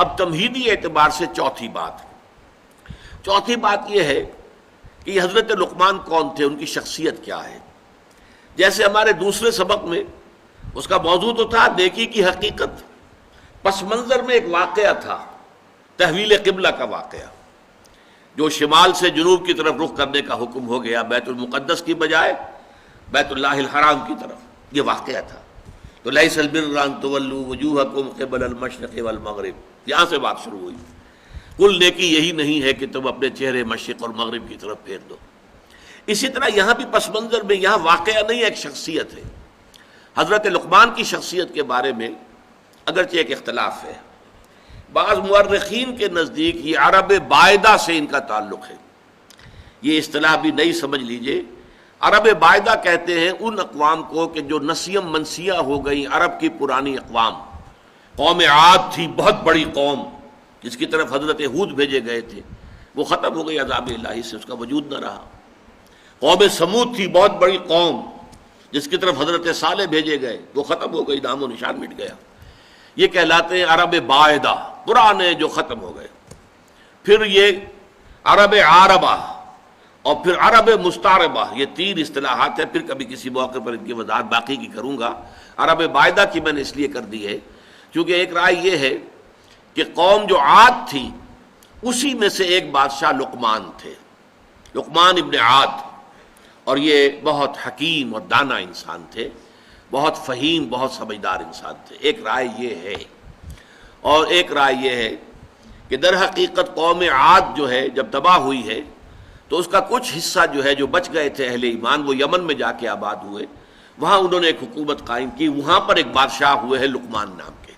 اب تمہیدی اعتبار سے چوتھی بات یہ ہے کہ یہ حضرت لقمان کون تھے، ان کی شخصیت کیا ہے۔ جیسے ہمارے دوسرے سبق میں اس کا موضوع تو تھا نیکی کی حقیقت، پس منظر میں ایک واقعہ تھا، تحویل قبلہ کا واقعہ، جو شمال سے جنوب کی طرف رخ کرنے کا حکم ہو گیا، بیت المقدس کی بجائے بیت اللہ الحرام کی طرف، یہ واقعہ تھا۔ تو لیس البر ان تولوا وجوہکم قبل المشرق والمغرب، یہاں سے بات شروع ہوئی۔ کل نیکی یہی نہیں ہے کہ تم اپنے چہرے مشرق اور مغرب کی طرف پھیر دو۔ اسی طرح یہاں بھی پس منظر میں یہاں واقعہ نہیں، ایک شخصیت ہے۔ حضرت لقمان کی شخصیت کے بارے میں اگرچہ ایک اختلاف ہے، بعض مورخین کے نزدیک یہ عرب بائدہ سے ان کا تعلق ہے۔ یہ اصطلاح بھی نئی سمجھ لیجئے، عرب بائدہ کہتے ہیں ان اقوام کو کہ جو نسیم منسیہ ہو گئی، عرب کی پرانی اقوام۔ قوم عاد تھی بہت بڑی قوم جس کی طرف حضرت ہود بھیجے گئے تھے، وہ ختم ہو گئی عذاب الہی سے، اس کا وجود نہ رہا۔ قوم سمود تھی بہت بڑی قوم جس کی طرف حضرت صالح بھیجے گئے، وہ ختم ہو گئی، نام و نشان مٹ گیا۔ یہ کہلاتے ہیں عرب بائدہ، پرانے جو ختم ہو گئے۔ پھر یہ عرب عاربہ اور پھر عرب مستعربہ، یہ تین اصطلاحات ہیں، پھر کبھی کسی موقع پر ان کی وضاحت باقی کی کروں گا۔ عرب بائدہ کی میں نے اس لیے کر دی ہے کیونکہ ایک رائے یہ ہے کہ قوم جو عاد تھی اسی میں سے ایک بادشاہ لقمان تھے، لقمان ابن عاد، اور یہ بہت حکیم اور دانا انسان تھے، بہت فہیم، بہت سمجھدار انسان تھے۔ ایک رائے یہ ہے، اور ایک رائے یہ ہے کہ در حقیقت قوم عاد جو ہے جب تباہ ہوئی ہے تو اس کا کچھ حصہ جو ہے جو بچ گئے تھے اہل ایمان، وہ یمن میں جا کے آباد ہوئے، وہاں انہوں نے ایک حکومت قائم کی، وہاں پر ایک بادشاہ ہوئے ہیں لقمان نام کے۔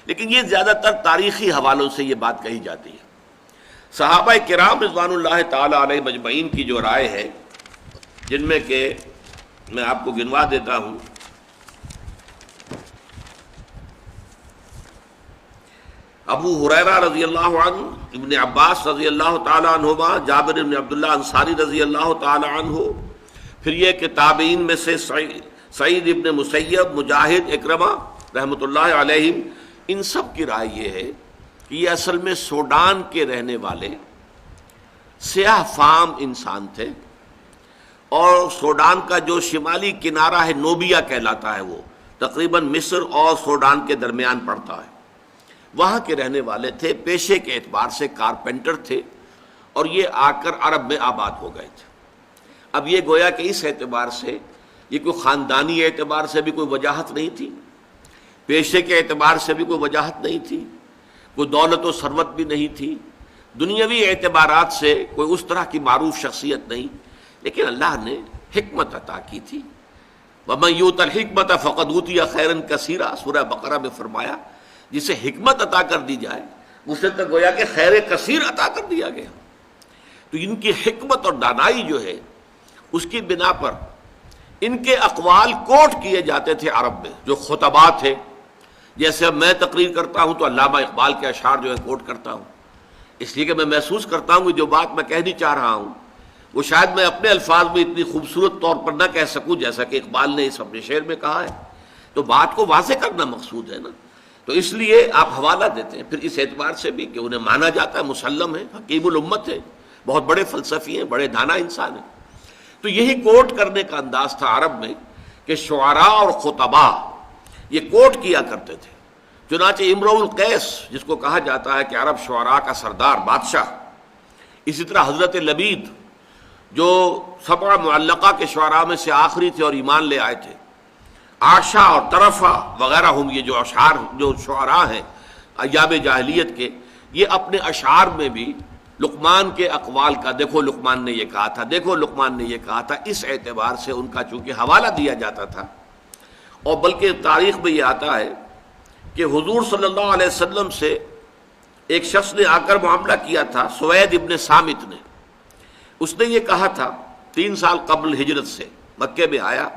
لیکن یہ زیادہ تر تاریخی حوالوں سے یہ بات کہی جاتی ہے۔ صحابہ کرام رضوان اللہ تعالی علیہ مجمعین کی جو رائے ہے، جن میں کہ میں آپ کو گنوا دیتا ہوں، ابو ہریرہ رضی اللہ عنہ، ابن عباس رضی اللہ تعالی عنہما، جابر بن عبداللہ انصاری رضی اللہ تعالی عنہ، پھر یہ کہ تابعین میں سے سعید ابن مسیب، مجاہد، اکرمہ رحمۃ اللہ علیہم، ان سب کی رائے یہ ہے کہ یہ اصل میں سوڈان کے رہنے والے سیاہ فام انسان تھے، اور سوڈان کا جو شمالی کنارہ ہے نوبیا کہلاتا ہے، وہ تقریباً مصر اور سوڈان کے درمیان پڑتا ہے، وہاں کے رہنے والے تھے، پیشے کے اعتبار سے کارپینٹر تھے، اور یہ آ کر عرب میں آباد ہو گئے تھے۔ اب یہ گویا کہ اس اعتبار سے یہ کوئی خاندانی اعتبار سے بھی کوئی وجاہت نہیں تھی، پیشے کے اعتبار سے بھی کوئی وجاہت نہیں تھی، کوئی دولت و ثروت بھی نہیں تھی، دنیاوی اعتبارات سے کوئی اس طرح کی معروف شخصیت نہیں، لیکن اللہ نے حکمت عطا کی تھی۔ وَمَن یُؤْتَ الْحِکْمَةَ فَقَدْ أُوتِیَ خَیْرًا کَثِیرًا، سورہ بقرہ میں فرمایا جسے حکمت عطا کر دی جائے اسے تو گویا کہ خیر کثیر عطا کر دیا گیا۔ تو ان کی حکمت اور دانائی جو ہے اس کی بنا پر ان کے اقوال کوٹ کیے جاتے تھے عرب میں، جو خطبہ تھے۔ جیسے اب میں تقریر کرتا ہوں تو علامہ اقبال کے اشعار جو ہے کوٹ کرتا ہوں، اس لیے کہ میں محسوس کرتا ہوں کہ جو بات میں کہنی چاہ رہا ہوں وہ شاید میں اپنے الفاظ میں اتنی خوبصورت طور پر نہ کہہ سکوں جیسا کہ اقبال نے اس اپنے شعر میں کہا ہے، تو بات کو واضح کرنا مقصود ہے نا، تو اس لیے آپ حوالہ دیتے ہیں۔ پھر اس اعتبار سے بھی کہ انہیں مانا جاتا ہے مسلم ہے، حکیم الامت ہے، بہت بڑے فلسفی ہیں، بڑے دانا انسان ہیں۔ تو یہی کوٹ کرنے کا انداز تھا عرب میں کہ شعراء اور خطباء یہ کوٹ کیا کرتے تھے۔ چنانچہ امرؤ القیس جس کو کہا جاتا ہے کہ عرب شعراء کا سردار، بادشاہ، اسی طرح حضرت لبید جو سبع معلقہ کے شعراء میں سے آخری تھے اور ایمان لے آئے تھے، عاشا اور طرفہ وغیرہ ہم، یہ جو اشعار جو شعراء ہیں ایام جاہلیت کے، یہ اپنے اشعار میں بھی لقمان کے اقوال کا، دیکھو لقمان نے یہ کہا تھا، دیکھو لقمان نے یہ کہا تھا، اس اعتبار سے ان کا چونکہ حوالہ دیا جاتا تھا۔ اور بلکہ تاریخ میں یہ آتا ہے کہ حضور صلی اللہ علیہ وسلم سے ایک شخص نے آ کر معاملہ کیا تھا، سوید ابن صامت نے۔ اس نے یہ کہا تھا 3 سال قبل ہجرت سے مکے میں آیا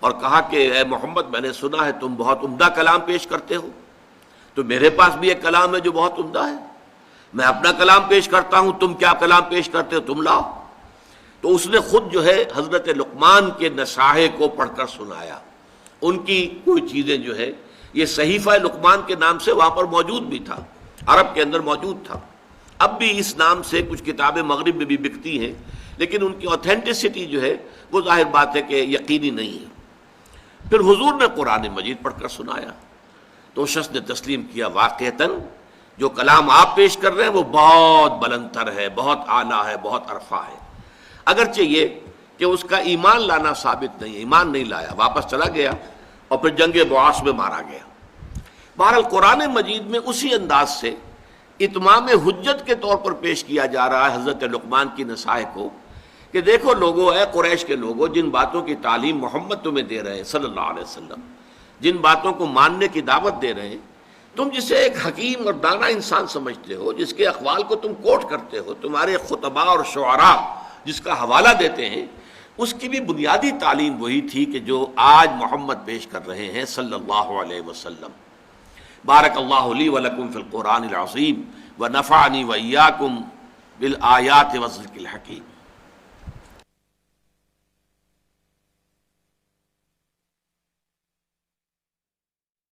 اور کہا کہ اے محمد، میں نے سنا ہے تم بہت عمدہ کلام پیش کرتے ہو، تو میرے پاس بھی ایک کلام ہے جو بہت عمدہ ہے، میں اپنا کلام پیش کرتا ہوں، تم کیا کلام پیش کرتے ہو، تم لاؤ۔ تو اس نے خود جو ہے حضرت لقمان کے نصائح کو پڑھ کر سنایا۔ ان کی کوئی چیزیں جو ہے یہ صحیفہ لقمان کے نام سے وہاں پر موجود بھی تھا، عرب کے اندر موجود تھا. اب بھی اس نام سے کچھ کتابیں مغرب میں بھی بکتی ہیں، لیکن ان کی اوتھینٹسٹی جو ہے وہ ظاہر بات ہے کہ یقینی نہیں ہے. پھر حضور نے قرآن مجید پڑھ کر سنایا تو شخص نے تسلیم کیا واقعتاً جو کلام آپ پیش کر رہے ہیں وہ بہت بلند تر ہے، بہت اعلیٰ ہے، بہت عرفہ ہے. اگرچہ یہ کہ اس کا ایمان لانا ثابت نہیں ہے، ایمان نہیں لایا، واپس چلا گیا اور پھر جنگ بعاث میں مارا گیا. بہرحال قرآن مجید میں اسی انداز سے اتمام حجت کے طور پر پیش کیا جا رہا ہے حضرت لقمان کی نصائح کو کہ دیکھو لوگوں، اے قریش کے لوگوں، جن باتوں کی تعلیم محمد تمہیں دے رہے ہیں صلی اللہ علیہ وسلم، جن باتوں کو ماننے کی دعوت دے رہے ہیں، تم جسے ایک حکیم اور دانا انسان سمجھتے ہو، جس کے اقوال کو تم کوٹ کرتے ہو، تمہارے خطباء اور شعراء جس کا حوالہ دیتے ہیں، اس کی بھی بنیادی تعلیم وہی تھی کہ جو آج محمد پیش کر رہے ہیں صلی اللہ علیہ وسلم. بارک اللہ لی ولکم فی القرآن العظیم ونفعنی وإیاکم بالآیات والذکر الحکیم.